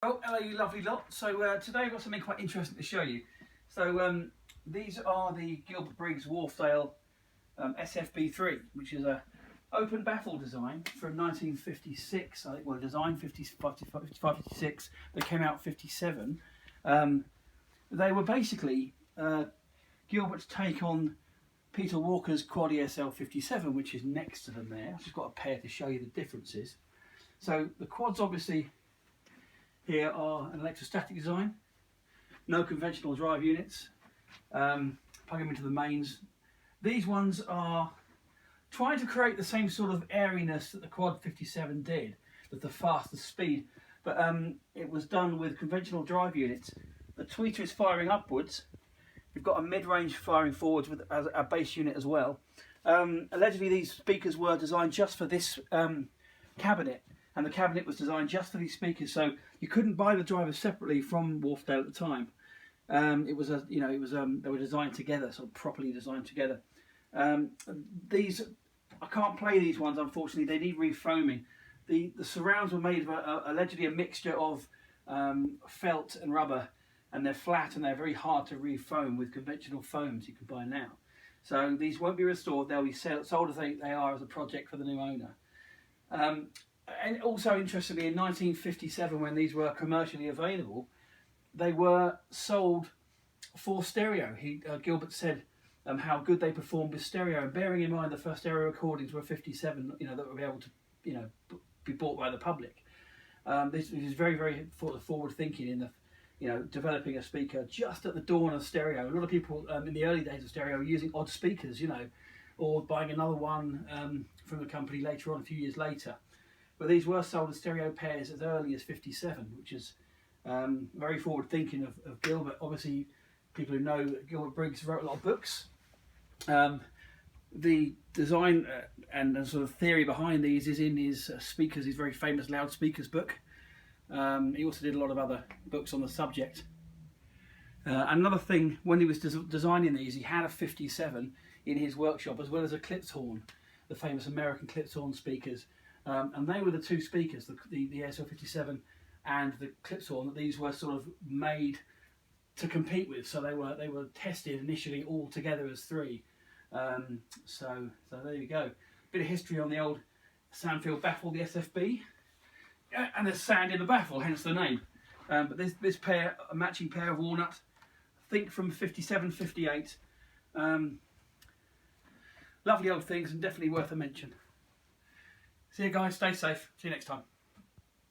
Oh, hello you lovely lot. So today I've got something quite interesting to show you. So these are the Gilbert Briggs Wharfedale SFB3, which is a open baffle design from 1956. I think, well, designed 56, they came out 57. They were basically Gilbert's take on Peter Walker's Quad ESL57, which is next to them there. I've just got a pair to show you the differences. So the quads obviously here are an electrostatic design, no conventional drive units, plug them into the mains. These ones are trying to create the same sort of airiness that the Quad 57 did, with the fastest speed, but it was done with conventional drive units. The tweeter is firing upwards. We've got a mid-range firing forwards with a bass unit as well. Allegedly these speakers were designed just for this cabinet, and the cabinet was designed just for these speakers, so you couldn't buy the drivers separately from Wharfedale at the time. They were designed together, sort of properly designed together. These, I can't play these ones unfortunately. They need refoaming. The surrounds were made of allegedly a mixture of felt and rubber, and they're flat and they're very hard to refoam with conventional foams you can buy now. So these won't be restored. They'll be sold as they are as a project for the new owner. And also interestingly, in 1957, when these were commercially available, they were sold for stereo. Gilbert said how good they performed with stereo, and bearing in mind the first stereo recordings were 57, that would be able to, be bought by the public. This is very, very forward thinking in the, developing a speaker just at the dawn of stereo. A lot of people in the early days of stereo were using odd speakers, or buying another one from the company later on, a few years later. But these were sold as stereo pairs as early as 57, which is very forward thinking of Gilbert. Obviously, people who know Gilbert Briggs wrote a lot of books. The design and sort of theory behind these is in his speakers, his very famous loudspeakers book. He also did a lot of other books on the subject. Another thing, when he was designing these, he had a 57 in his workshop, as well as a Klipshorn, the famous American Klipshorn speakers. And they were the two speakers, the ESL57 and the Klipshorn, that these were sort of made to compete with. So they were tested initially all together as three. So there you go. Bit of history on the old sandfield baffle, the SFB, and there's sand in the baffle, hence the name. But this pair, a matching pair of walnut, I think from 57, 58. Lovely old things, and definitely worth a mention. See you guys, stay safe, see you next time.